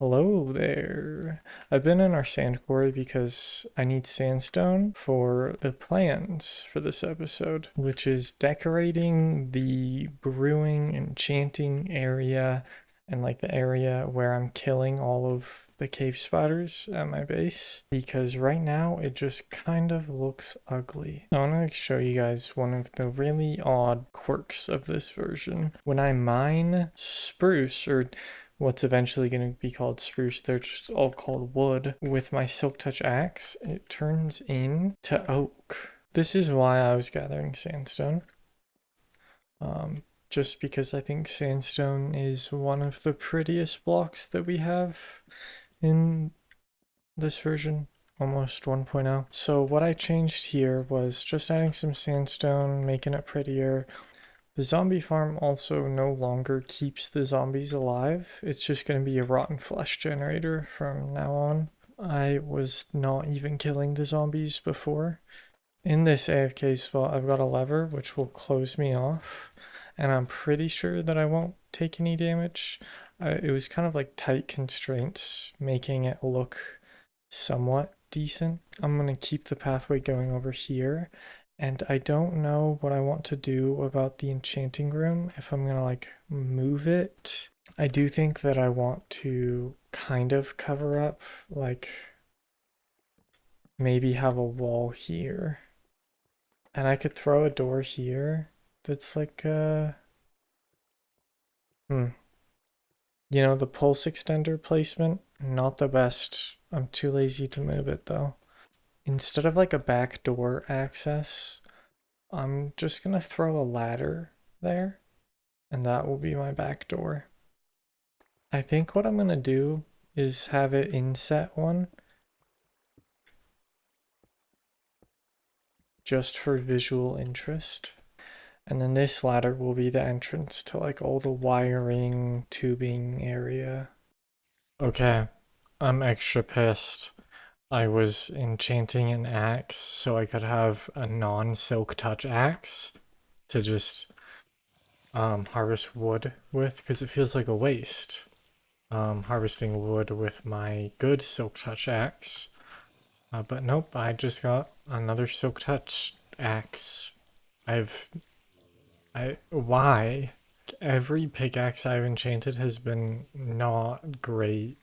Hello there. I've been in our sand quarry because I need sandstone for the plans for this episode, which is decorating the brewing and enchanting area and like the area where I'm killing all of the cave spiders at my base because right now it just kind of looks ugly. I want to show you guys one of the really odd quirks of this version. When I mine spruce or what's eventually going to be called spruce, they're just all called wood. With my Silk Touch axe, it turns into oak. This is why I was gathering sandstone. Just because I think sandstone is one of the prettiest blocks that we have in this version, almost 1.0. So what I changed here was just adding some sandstone, making it prettier. The zombie farm also no longer keeps the zombies alive. It's just going to be a rotten flesh generator from now on. I was not even killing the zombies before. In this AFK spot, I've got a lever which will close me off, and I'm pretty sure that I won't take any damage. It was kind of like tight constraints, making it look somewhat decent. I'm going to keep the pathway going over here. And I don't know what I want to do about the enchanting room, if I'm gonna like move it. I do think that I want to kind of cover up, like maybe have a wall here. And I could throw a door here that's like, the pulse extender placement, not the best. I'm too lazy to move it though. Instead of like a back door access, I'm just gonna throw a ladder there, and that will be my back door. I think what I'm gonna do is have it inset one, just for visual interest. And then this ladder will be the entrance to like all the wiring, tubing area. Okay, I'm extra pissed. I was enchanting an axe so I could have a non-silk touch axe to just harvest wood with, because it feels like a waste. Harvesting wood with my good Silk Touch axe. But nope, I just got another Silk Touch axe. Why? Every pickaxe I've enchanted has been not great.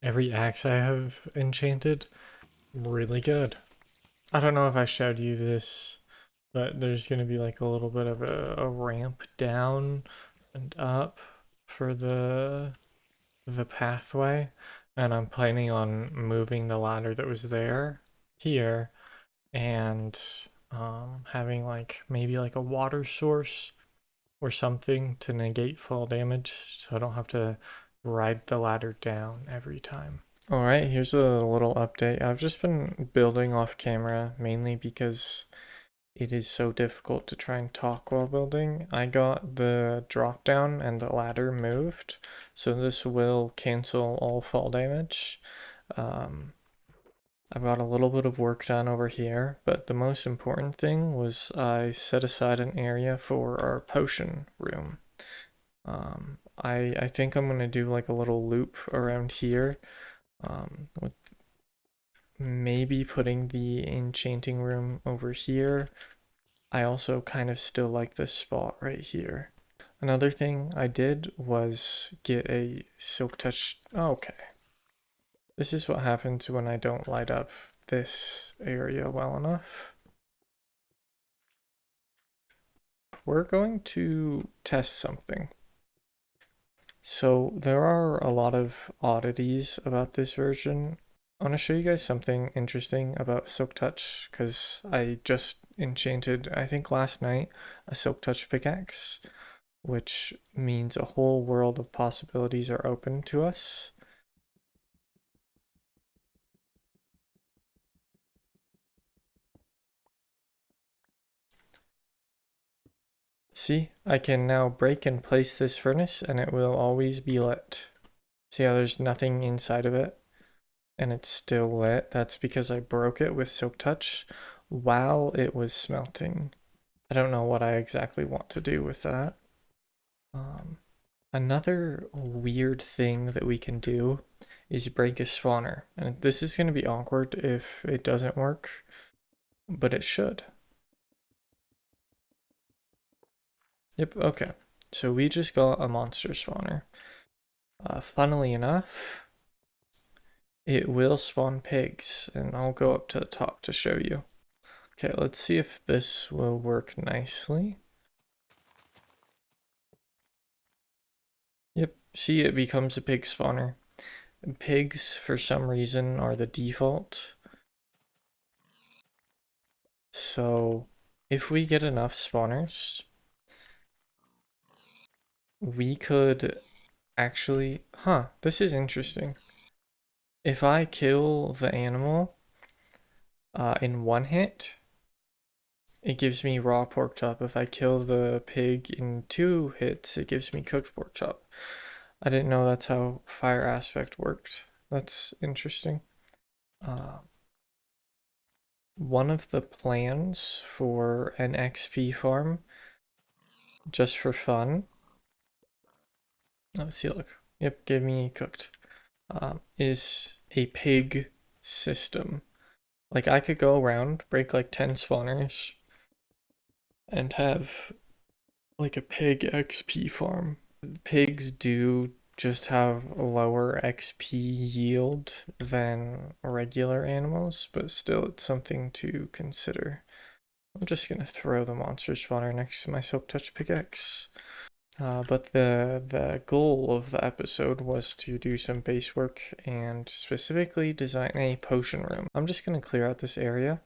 Every axe I have enchanted, really good. I don't know if I showed you this, but there's gonna be like a little bit of a ramp down and up for the pathway, and I'm planning on moving the ladder that was there here and having like maybe like a water source or something to negate fall damage so I don't have to ride the ladder down every time. Alright, here's a little update. I've just been building off camera mainly because it is so difficult to try and talk while building. I got the drop down and the ladder moved, so this will cancel all fall damage. I've got a little bit of work done over here, but the most important thing was I set aside an area for our potion room. I think I'm gonna do like a little loop around here, with maybe putting the enchanting room over here. I also kind of still like this spot right here. Another thing I did was get a Silk Touch. Oh, okay. This is what happens when I don't light up this area well enough. We're going to test something. So there are a lot of oddities about this version. I want to show you guys something interesting about Silk Touch because I just enchanted, I think last night, a Silk Touch pickaxe, which means a whole world of possibilities are open to us. See, I can now break and place this furnace and it will always be lit. See how there's nothing inside of it and it's still lit? That's because I broke it with Silk Touch while it was smelting. I don't know what I exactly want to do with that. Another weird thing that we can do is break a spawner. And this is going to be awkward if it doesn't work, but it should. Yep, okay. So we just got a monster spawner. Funnily enough, it will spawn pigs, and I'll go up to the top to show you. Okay, let's see if this will work nicely. Yep, see, it becomes a pig spawner. Pigs, for some reason, are the default. So, if we get enough spawners, we could actually... Huh, this is interesting. If I kill the animal in one hit, it gives me raw pork chop. If I kill the pig in 2 hits, it gives me cooked pork chop. I didn't know that's how fire aspect worked. That's interesting. One of the plans for an XP farm, just for fun. Oh, see, look. Yep, give me cooked. Is a pig system. Like, I could go around, break like 10 spawners, and have like a pig XP farm. Pigs do just have lower XP yield than regular animals, but still it's something to consider. I'm just gonna throw the monster spawner next to my silk touch pickaxe. But the goal of the episode was to do some base work and specifically design a potion room. I'm just gonna clear out this area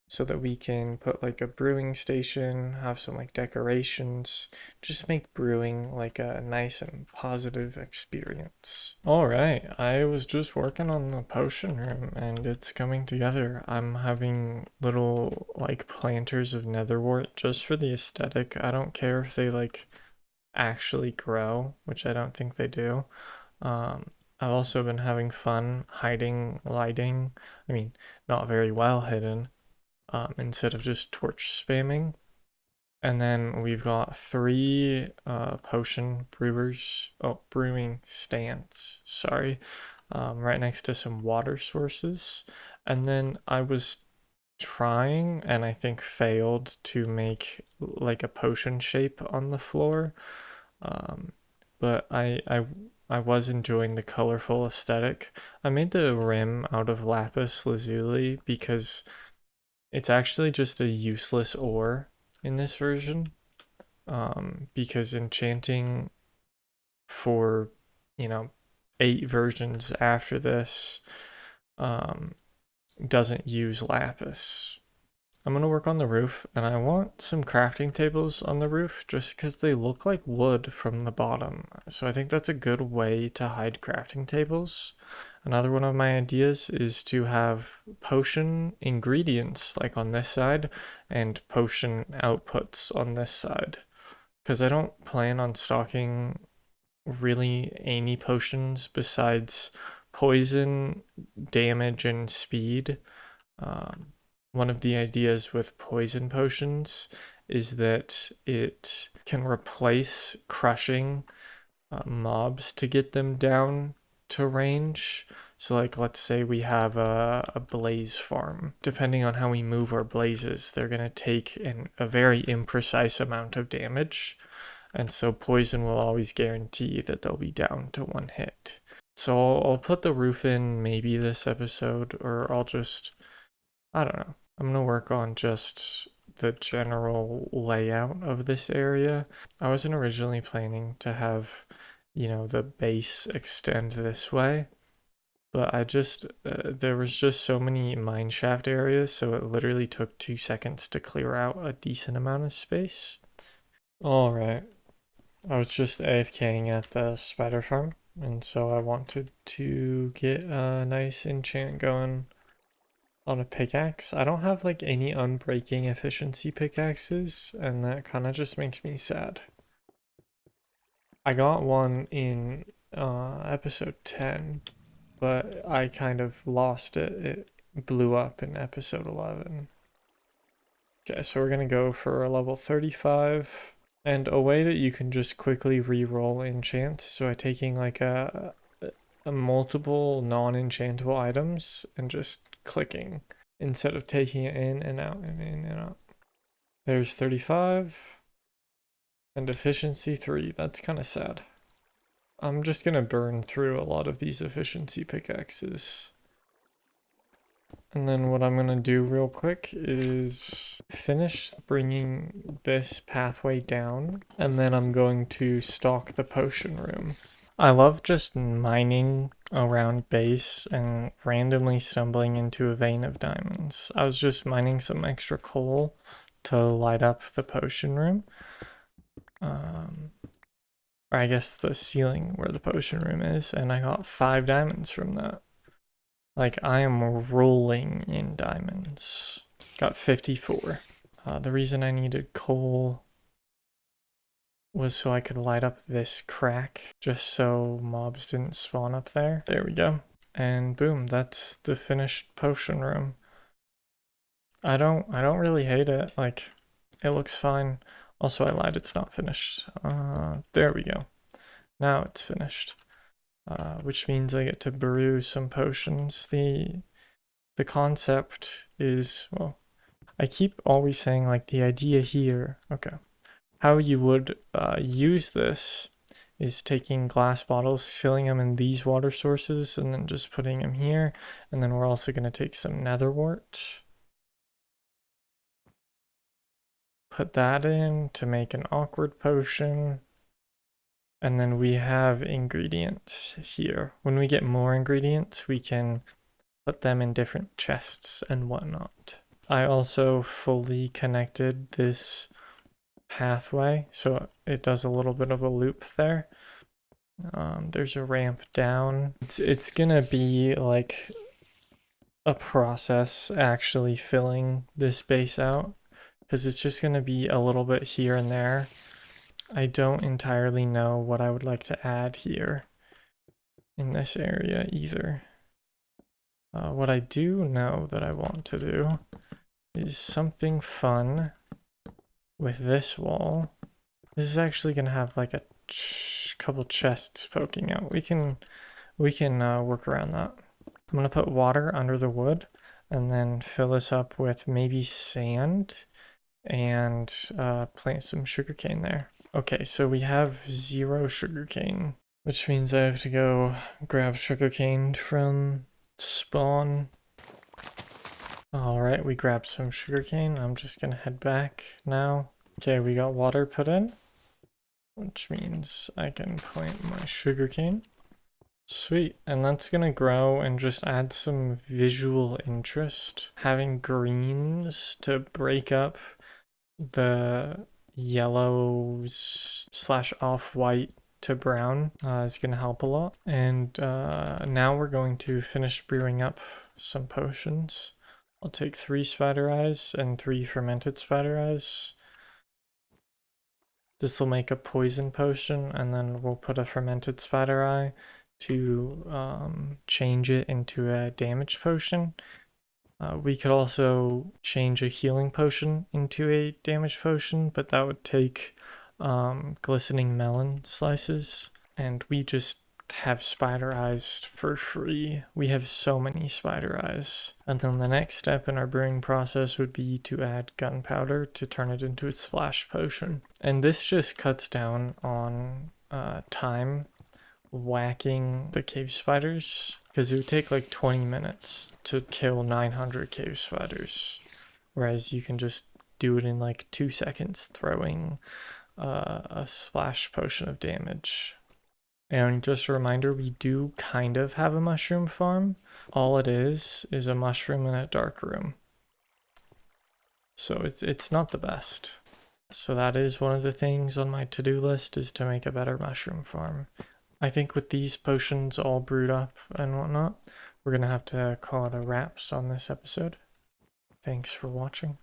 so that we can put like a brewing station, have some like decorations, just make brewing like a nice and positive experience. Alright, I was just working on the potion room and it's coming together. I'm having little like planters of netherwort just for the aesthetic. I don't care if they like actually grow, which I don't think they do. I've also been having fun hiding lighting. I mean, not very well hidden, instead of just torch spamming. And then we've got 3 potion brewing stands, sorry, right next to some water sources. And then I was trying, and I think failed, to make like a potion shape on the floor. But I was enjoying the colorful aesthetic. I made the rim out of lapis lazuli because it's actually just a useless ore in this version. Because enchanting for, 8 versions after this doesn't use lapis. I'm gonna work on the roof, and I want some crafting tables on the roof just because they look like wood from the bottom. So I think that's a good way to hide crafting tables. Another one of my ideas is to have potion ingredients like on this side and potion outputs on this side. Because I don't plan on stocking really any potions besides poison, damage, and speed. One of the ideas with poison potions is that it can replace crushing mobs to get them down to range. So like, let's say we have a blaze farm. Depending on how we move our blazes, they're going to take a very imprecise amount of damage. And so poison will always guarantee that they'll be down to 1 hit. So I'll put the roof in maybe this episode, or I'll just, I don't know. I'm going to work on just the general layout of this area. I wasn't originally planning to have, the base extend this way, but I just, there was just so many mineshaft areas, so it literally took 2 seconds to clear out a decent amount of space. Alright, I was just AFKing at the spider farm, and so I wanted to get a nice enchant going on a pickaxe. I don't have like any unbreaking efficiency pickaxes, and that kind of just makes me sad. I got one in episode 10, but I kind of lost it. It blew up in episode 11. Okay, so we're gonna go for a level 35. And a way that you can just quickly re-roll enchant, so by taking like a multiple non-enchantable items and just clicking instead of taking it in and out and in and out. There's 35 and efficiency 3. That's kind of sad. I'm just gonna burn through a lot of these efficiency pickaxes. And then what I'm gonna do real quick is finish bringing this pathway down, and then I'm going to stock the potion room. I love just mining around base and randomly stumbling into a vein of diamonds. I was just mining some extra coal to light up the potion room. Or I guess the ceiling where the potion room is, and I got 5 diamonds from that. Like, I am rolling in diamonds. Got 54. The reason I needed coal was so I could light up this crack, just so mobs didn't spawn up there. There we go. And boom, that's the finished potion room. I don't really hate it. Like, it looks fine. Also, I lied, it's not finished. There we go. Now it's finished. Which means I get to brew some potions. The concept is, well, I keep always saying like the idea here, okay. How you would use this is taking glass bottles, filling them in these water sources, and then just putting them here. And then we're also going to take some nether wart. Put that in to make an awkward potion. And then we have ingredients here. When we get more ingredients, we can put them in different chests and whatnot. I also fully connected this pathway, so it does a little bit of a loop there. There's a ramp down. It's gonna be like a process actually filling this base out, because it's just gonna be a little bit here and there. I don't entirely know what I would like to add here in this area either. What I do know that I want to do is something fun with this wall. This is actually going to have like a couple chests poking out. We can work around that. I'm going to put water under the wood and then fill this up with maybe sand and plant some sugarcane there. Okay, so we have 0 sugarcane, which means I have to go grab sugarcane from spawn. Alright, we grabbed some sugarcane. I'm just gonna head back now. Okay, we got water put in, which means I can plant my sugarcane. Sweet, and that's gonna grow and just add some visual interest. Having greens to break up the yellows / off-white to brown is going to help a lot. And now we're going to finish brewing up some potions. I'll take 3 spider eyes and 3 fermented spider eyes. This will make a poison potion, and then we'll put a fermented spider eye to change it into a damage potion. We could also change a healing potion into a damage potion, but that would take glistening melon slices, and we just have spider eyes for free. We have so many spider eyes. And then the next step in our brewing process would be to add gunpowder to turn it into a splash potion. And this just cuts down on time whacking the cave spiders, because it would take like 20 minutes to kill 900 cave spiders, whereas you can just do it in like 2 seconds throwing a splash potion of damage. And just a reminder, we do kind of have a mushroom farm. All it is a mushroom in a dark room, so it's not the best. So that is one of the things on my to-do list, is to make a better mushroom farm. I think with these potions all brewed up and whatnot, we're going to have to call it a wraps on this episode. Thanks for watching.